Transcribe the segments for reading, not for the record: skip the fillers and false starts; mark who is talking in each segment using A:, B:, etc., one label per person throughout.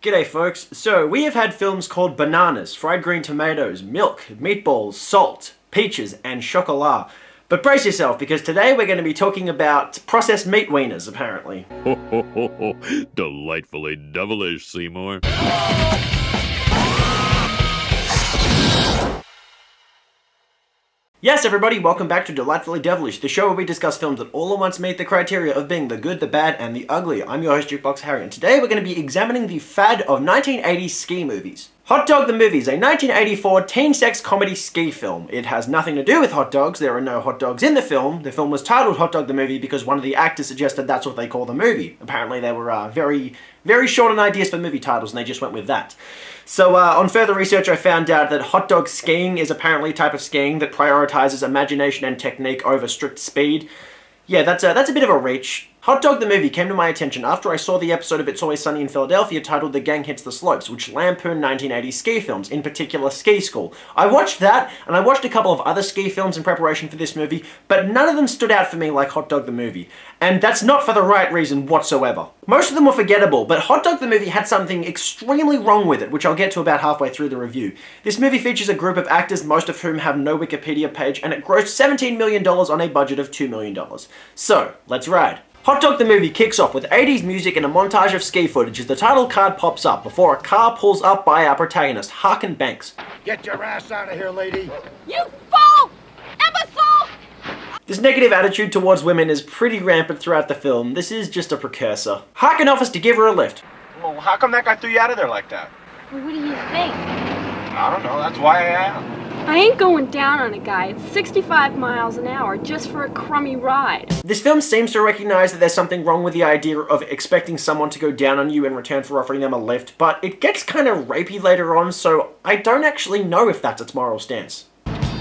A: G'day folks. So we have had films called bananas, fried green tomatoes, milk, meatballs, salt, peaches, and chocolat. But brace yourself, because today we're going to be talking about processed meat wieners, apparently.
B: Ho ho ho ho! Delightfully devilish, Seymour.
A: Yes, everybody, welcome back to Delightfully Devilish, the show where we discuss films that all at once meet the criteria of being the good, the bad, and the ugly. I'm your host, Jukebox Harry, and today we're going to be examining the fad of 1980s ski movies. Hot Dog the Movie is a 1984 teen sex comedy ski film. It has nothing to do with hot dogs. There are no hot dogs in the film. The film was titled Hot Dog the Movie because one of the actors suggested that's what they call the movie. Apparently they were very short on ideas for movie titles and they just went with that. So on further research I found out that hot dog skiing is apparently a type of skiing that prioritizes imagination and technique over strict speed. Yeah, that's a bit of a reach. Hot Dog the Movie came to my attention after I saw the episode of It's Always Sunny in Philadelphia titled The Gang Hits the Slopes, which lampooned 1980s ski films, in particular Ski School. I watched that, and I watched a couple of other ski films in preparation for this movie, but none of them stood out for me like Hot Dog the Movie. And that's not for the right reason whatsoever. Most of them were forgettable, but Hot Dog the Movie had something extremely wrong with it, which I'll get to about halfway through the review. This movie features a group of actors, most of whom have no Wikipedia page, and it grossed $17 million on a budget of $2 million. So, let's ride. Hot Dog the Movie kicks off with 80s music and a montage of ski footage as the title card pops up before a car pulls up by our protagonist, Harkin Banks.
C: Get your ass out of here, lady!
D: You fool! Imbecile!
A: This negative attitude towards women is pretty rampant throughout the film. This is just a precursor. Harkin offers to give her a lift.
E: Well, how come that guy threw you out of there like that?
D: Well, what do you think?
E: I don't know, that's why I asked.
D: I ain't going down on a guy at 65 miles an hour just for a crummy ride.
A: This film seems to recognize that there's something wrong with the idea of expecting someone to go down on you in return for offering them a lift, but it gets kind of rapey later on, so I don't actually know if that's its moral stance.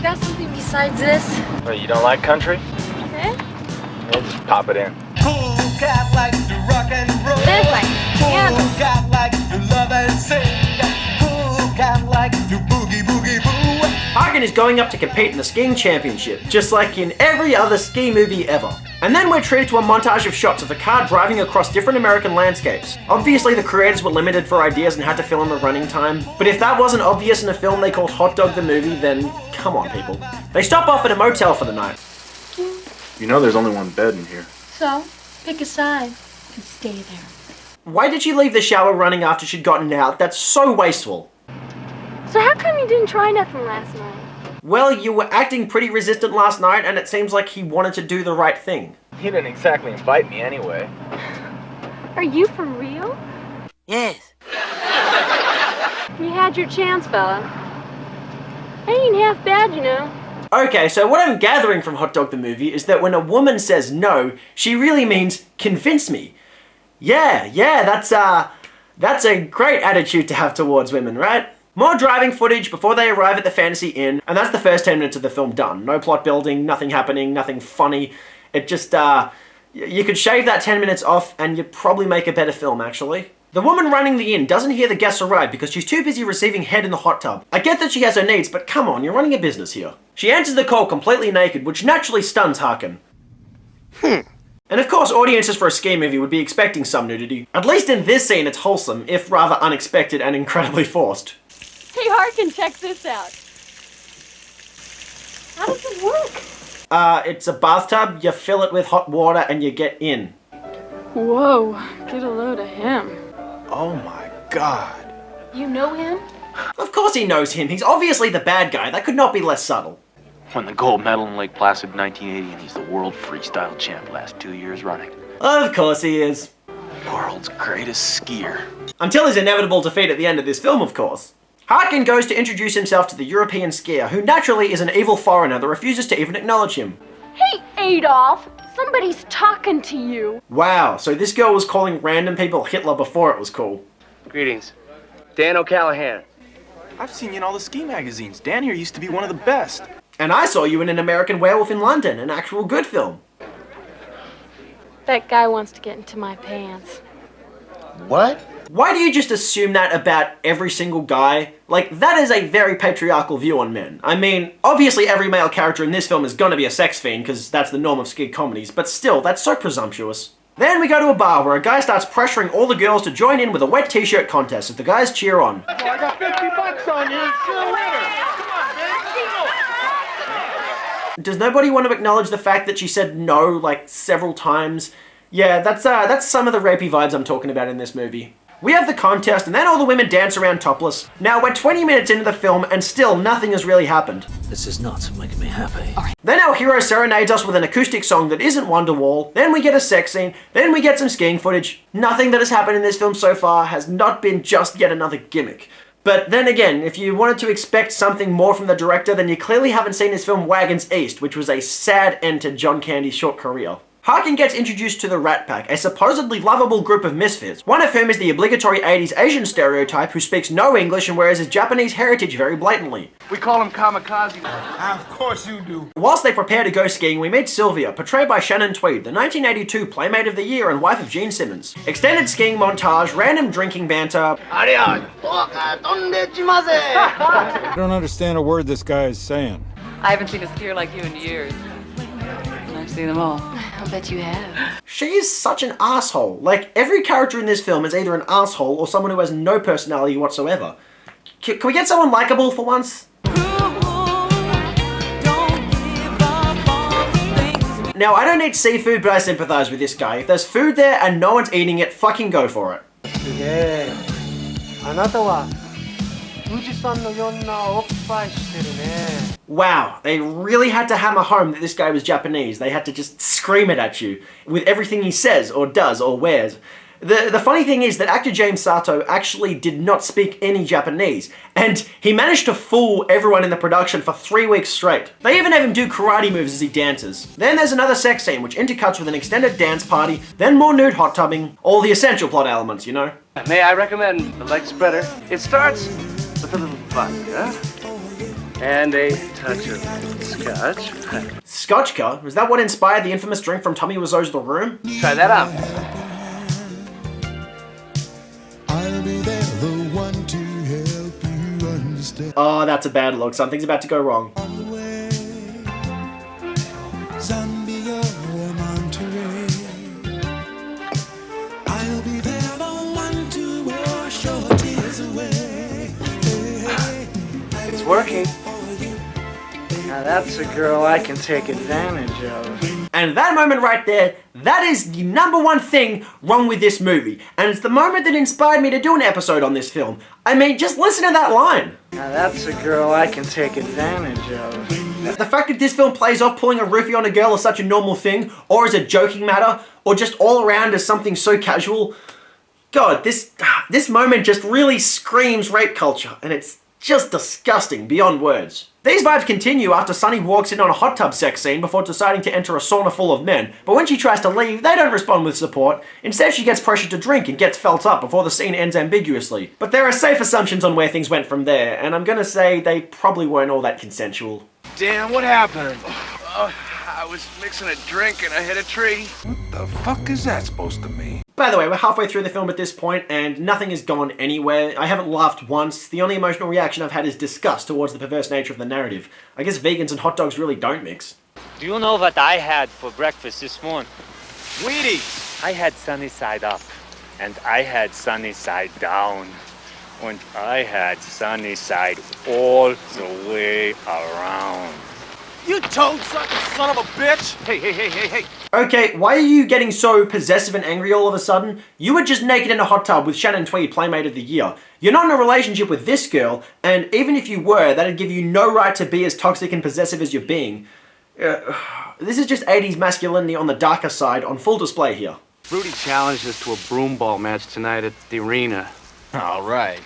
D: Got something besides this?
E: Wait, you don't like country?
D: Eh?
E: Yeah, just pop it in.
F: Cool cat likes to rock and roll.
D: This way. Yeah.
F: Cool cat likes to love and sing. Cool cat likes to boogie boogie boo.
A: Harkin is going up to compete in the skiing championship, just like in every other ski movie ever. And then we're treated to a montage of shots of the car driving across different American landscapes. Obviously the creators were limited for ideas and had to fill in the running time, but if that wasn't obvious in a film they called Hot Dog the Movie, then come on people. They stop off at a motel for the night.
E: You know there's only one bed in here.
D: So, pick a side and stay there.
A: Why did she leave the shower running after she'd gotten out? That's so wasteful.
D: So how come you didn't try nothing last night?
A: Well, you were acting pretty resistant last night and it seems like he wanted to do the right thing.
E: He didn't exactly invite me anyway.
D: Are you for real?
F: Yes.
D: You had your chance, fella. Ain't half bad, you know.
A: Okay, so what I'm gathering from Hot Dog the Movie is that when a woman says no, she really means convince me. Yeah, that's a great attitude to have towards women, right? More driving footage before they arrive at the Fantasy Inn, and that's the first 10 minutes of the film done. No plot building, nothing happening, nothing funny. It just, you could shave that 10 minutes off and you'd probably make a better film, actually. The woman running the inn doesn't hear the guests arrive because she's too busy receiving head in the hot tub. I get that she has her needs, but come on, you're running a business here. She answers the call completely naked, which naturally stuns Harkin. And of course, audiences for a ski movie would be expecting some nudity. At least in this scene, it's wholesome, if rather unexpected and incredibly forced.
D: Hey, Harkin, check this out. How does it work?
A: It's a bathtub, you fill it with hot water, and you get in.
D: Whoa, get a load of him.
E: Oh my god.
D: You know him?
A: Of course he knows him, he's obviously the bad guy, that could not be less subtle.
G: Won the gold medal in Lake Placid 1980, and he's the world freestyle champ last 2 years running.
A: Of course he is.
G: World's greatest skier.
A: Until his inevitable defeat at the end of this film, of course. Harkin goes to introduce himself to the European skier, who naturally is an evil foreigner that refuses to even acknowledge him.
D: Hey, Adolf! Somebody's talking to you.
A: Wow, so this girl was calling random people Hitler before it was cool.
H: Greetings. Dan O'Callahan.
E: I've seen you in all the ski magazines. Dan here used to be one of the best.
A: And I saw you in An American Werewolf in London, an actual good film.
D: That guy wants to get into my pants.
C: What?
A: Why do you just assume that about every single guy? Like, that is a very patriarchal view on men. I mean, obviously every male character in this film is gonna be a sex fiend, because that's the norm of ski comedies, but still, that's so presumptuous. Then we go to a bar where a guy starts pressuring all the girls to join in with a wet t-shirt contest as the guys cheer on.
C: I got $50 on you. Still a winner.
A: Does nobody want to acknowledge the fact that she said no like several times? Yeah, that's some of the rapey vibes I'm talking about in this movie. We have the contest and then all the women dance around topless. Now we're 20 minutes into the film and still nothing has really happened.
I: This is not making me happy.
A: Then our hero serenades us with an acoustic song that isn't Wonderwall, then we get a sex scene, then we get some skiing footage. Nothing that has happened in this film so far has not been just yet another gimmick. But then again, if you wanted to expect something more from the director, then you clearly haven't seen his film Wagons East, which was a sad end to John Candy's short career. Harkin gets introduced to the Rat Pack, a supposedly lovable group of misfits, one of whom is the obligatory 80s Asian stereotype who speaks no English and wears his Japanese heritage very blatantly.
H: We call him kamikaze.
C: Of course you do.
A: Whilst they prepare to go skiing, we meet Sylvia, portrayed by Shannon Tweed, the 1982 Playmate of the Year and wife of Gene Simmons. Extended skiing montage, random drinking banter.
F: I
J: don't understand a word this guy is saying.
K: I haven't seen a skier like you in years. I've seen them all.
D: I'll bet you have.
A: She is such an asshole. Like, every character in this film is either an asshole or someone who has no personality whatsoever. Can we get someone likable for once? Now, I don't eat seafood, but I sympathize with this guy. If there's food there and no one's eating it, fucking go for it. Wow, they really had to hammer home that this guy was Japanese. They had to just scream it at you with everything he says or does or wears. The funny thing is that actor James Sato actually did not speak any Japanese, and he managed to fool everyone in the production for 3 weeks straight. They even have him do karate moves as he dances. Then there's another sex scene which intercuts with an extended dance party, then more nude hot tubbing, all the essential plot elements, you know?
H: May I recommend the leg spreader? It starts with a little vodka and a touch of scotch.
A: Scotchka? Was that what inspired the infamous drink from Tommy Wiseau's The Room?
H: Try that out.
A: Oh, that's a bad look. Something's about to go wrong.
H: It's working. Now that's a girl I can take advantage of.
A: And that moment right there, that is the #1 thing wrong with this movie. And it's the moment that inspired me to do an episode on this film. I mean, just listen to that line.
H: Now that's a girl I can take advantage of.
A: The fact that this film plays off pulling a roofie on a girl as such a normal thing, or as a joking matter, or just all around as something so casual. God, this moment just really screams rape culture, and it's just disgusting beyond words. These vibes continue after Sunny walks in on a hot tub sex scene before deciding to enter a sauna full of men, but when she tries to leave, they don't respond with support. Instead, she gets pressured to drink and gets felt up before the scene ends ambiguously. But there are safe assumptions on where things went from there, and I'm gonna say they probably weren't all that consensual.
H: Dan, what happened? I was mixing a drink and I hit a tree.
C: What the fuck is that supposed to mean?
A: By the way, we're halfway through the film at this point, and nothing has gone anywhere. I haven't laughed once. The only emotional reaction I've had is disgust towards the perverse nature of the narrative. I guess vegans and hot dogs really don't mix.
L: Do you know what I had for breakfast this morning?
C: Wheaties!
L: I had sunny side up, and I had sunny side down, and I had sunny side all the way around.
C: You toad-sucking son of a bitch!
H: Hey.
A: Okay, why are you getting so possessive and angry all of a sudden? You were just naked in a hot tub with Shannon Tweed, Playmate of the Year. You're not in a relationship with this girl, and even if you were, that'd give you no right to be as toxic and possessive as you're being. This is just 80s masculinity on the darker side on full display here.
H: Rudy challenged us to a broomball match tonight at the arena.
C: All right.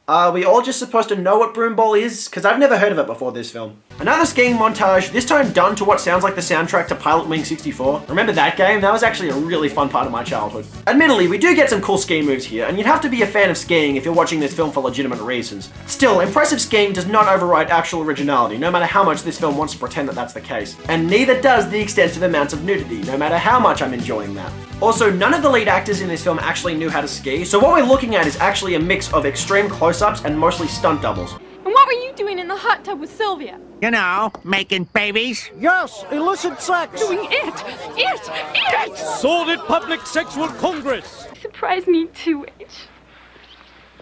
A: Are we all just supposed to know what broomball is? Because I've never heard of it before this film. Another skiing montage, this time done to what sounds like the soundtrack to Pilot Wing 64. Remember that game? That was actually a really fun part of my childhood. Admittedly, we do get some cool ski moves here, and you'd have to be a fan of skiing if you're watching this film for legitimate reasons. Still, impressive skiing does not override actual originality, no matter how much this film wants to pretend that that's the case. And neither does the extensive amounts of nudity, no matter how much I'm enjoying that. Also, none of the lead actors in this film actually knew how to ski, so what we're looking at is actually a mix of extreme close-ups and mostly stunt doubles.
D: And what were you doing in the hot tub with Sylvia?
M: You know, making babies.
J: Yes, illicit sex.
D: Doing it!
J: Sordid public sexual congress.
D: Surprise me too, H.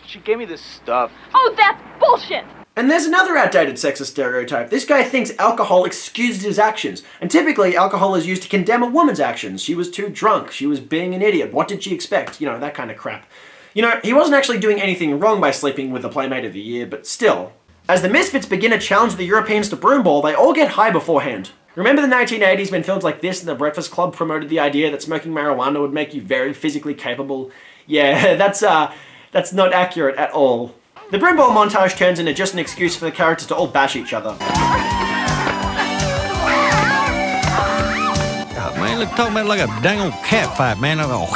E: She gave me this stuff.
D: Oh, that's bullshit!
A: And there's another outdated sexist stereotype. This guy thinks alcohol excuses his actions. And typically, alcohol is used to condemn a woman's actions. She was too drunk. She was being an idiot. What did she expect? You know, that kind of crap. You know, he wasn't actually doing anything wrong by sleeping with the Playmate of the Year, but still. As the Misfits begin to challenge the Europeans to broomball, they all get high beforehand. Remember the 1980s when films like this and The Breakfast Club promoted the idea that smoking marijuana would make you very physically capable? Yeah, that's not accurate at all. The broomball montage turns into just an excuse for the characters to all bash each other.
N: God, man, look, talking about like a dang old cat fight, man. I'm going,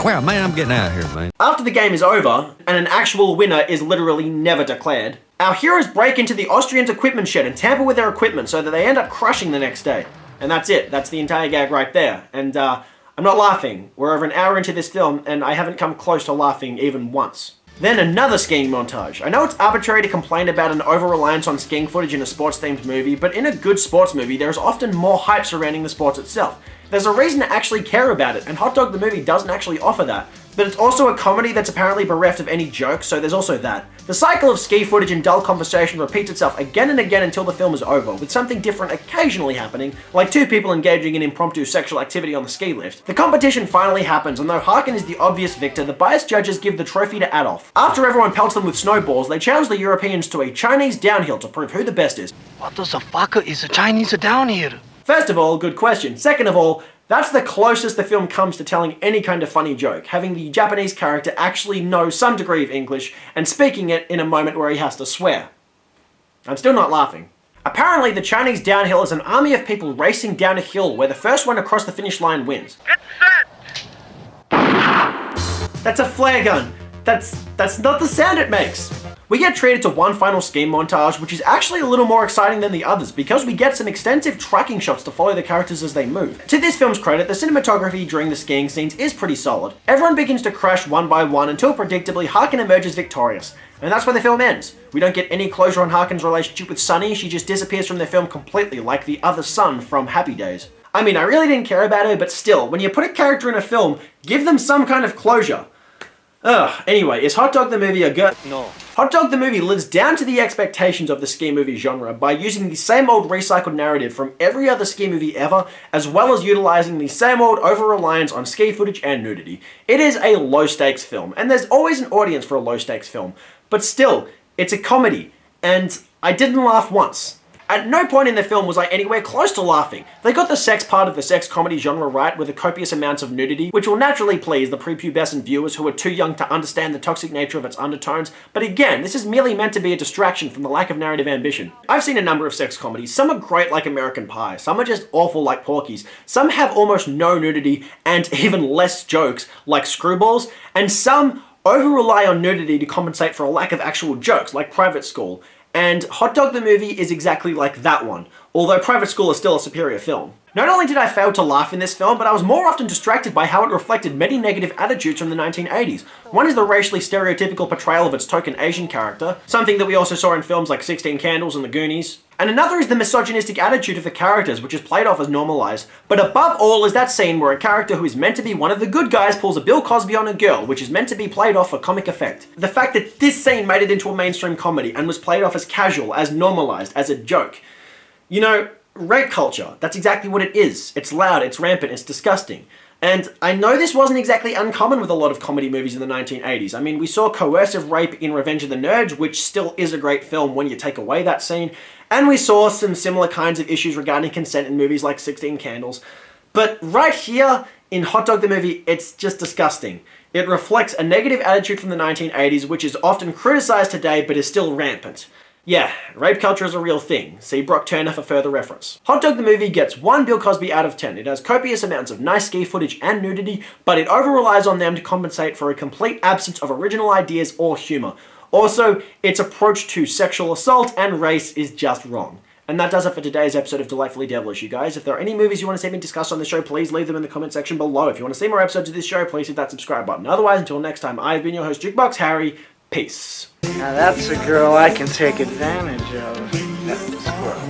N: wow, man, I'm getting out of here, man.
A: After the game is over, and an actual winner is literally never declared, our heroes break into the Austrians' equipment shed and tamper with their equipment so that they end up crushing the next day. And that's it. That's the entire gag right there. And I'm not laughing. We're over an hour into this film, and I haven't come close to laughing even once. Then another skiing montage. I know it's arbitrary to complain about an over-reliance on skiing footage in a sports-themed movie, but in a good sports movie, there is often more hype surrounding the sports itself. There's a reason to actually care about it, and Hot Dog the movie doesn't actually offer that. But it's also a comedy that's apparently bereft of any jokes, so there's also that. The cycle of ski footage and dull conversation repeats itself again and again until the film is over, with something different occasionally happening, like two people engaging in impromptu sexual activity on the ski lift. The competition finally happens, and though Harkin is the obvious victor, the biased judges give the trophy to Adolf. After everyone pelts them with snowballs, they challenge the Europeans to a Chinese downhill to prove who the best is.
C: What the fuck is a Chinese downhill?
A: First of all, good question. Second of all, that's the closest the film comes to telling any kind of funny joke, having the Japanese character actually know some degree of English and speaking it in a moment where he has to swear. I'm still not laughing. Apparently, the Chinese downhill is an army of people racing down a hill where the first one across the finish line wins.
C: Get set!
A: That's a flare gun. That's not the sound it makes. We get treated to one final skiing montage, which is actually a little more exciting than the others because we get some extensive tracking shots to follow the characters as they move. To this film's credit, the cinematography during the skiing scenes is pretty solid. Everyone begins to crash one by one until predictably Harkin emerges victorious. And that's where the film ends. We don't get any closure on Harkin's relationship with Sunny, she just disappears from the film completely like the other son from Happy Days. I mean, I really didn't care about her, but still, when you put a character in a film, give them some kind of closure. Anyway, is Hot Dog the movie a good?
E: No.
A: Hot Dog the movie lives down to the expectations of the ski movie genre by using the same old recycled narrative from every other ski movie ever, as well as utilizing the same old over-reliance on ski footage and nudity. It is a low-stakes film, and there's always an audience for a low-stakes film, but still, it's a comedy, and I didn't laugh once. At no point in the film was I anywhere close to laughing. They got the sex part of the sex comedy genre right with the copious amounts of nudity, which will naturally please the prepubescent viewers who are too young to understand the toxic nature of its undertones, but again, this is merely meant to be a distraction from the lack of narrative ambition. I've seen a number of sex comedies. Some are great like American Pie, some are just awful like Porky's, some have almost no nudity and even less jokes like Screwballs, and some over-rely on nudity to compensate for a lack of actual jokes like Private School. And Hot Dog the movie is exactly like that one, although Private School is still a superior film. Not only did I fail to laugh in this film, but I was more often distracted by how it reflected many negative attitudes from the 1980s. One is the racially stereotypical portrayal of its token Asian character, something that we also saw in films like 16 Candles and The Goonies. And another is the misogynistic attitude of the characters, which is played off as normalized. But above all is that scene where a character who is meant to be one of the good guys pulls a Bill Cosby on a girl, which is meant to be played off for comic effect. The fact that this scene made it into a mainstream comedy and was played off as casual, as normalized, as a joke. You know, rape culture, that's exactly what it is. It's loud, it's rampant, it's disgusting. And I know this wasn't exactly uncommon with a lot of comedy movies in the 1980s. I mean, we saw coercive rape in Revenge of the Nerds, which still is a great film when you take away that scene. And we saw some similar kinds of issues regarding consent in movies like 16 Candles. But right here, in Hot Dog the movie, it's just disgusting. It reflects a negative attitude from the 1980s, which is often criticized today, but is still rampant. Yeah, rape culture is a real thing. See Brock Turner for further reference. Hot Dog the movie gets 1 Bill Cosby out of 10. It has copious amounts of nice ski footage and nudity, but it over-relies on them to compensate for a complete absence of original ideas or humor. Also, its approach to sexual assault and race is just wrong. And that does it for today's episode of Delightfully Devilish, you guys. If there are any movies you want to see me discuss on the show, please leave them in the comment section below. If you want to see more episodes of this show, please hit that subscribe button. Otherwise, until next time, I've been your host, Jukebox Harry. Peace.
H: Now that's a girl I can take advantage of.
F: Squirrel.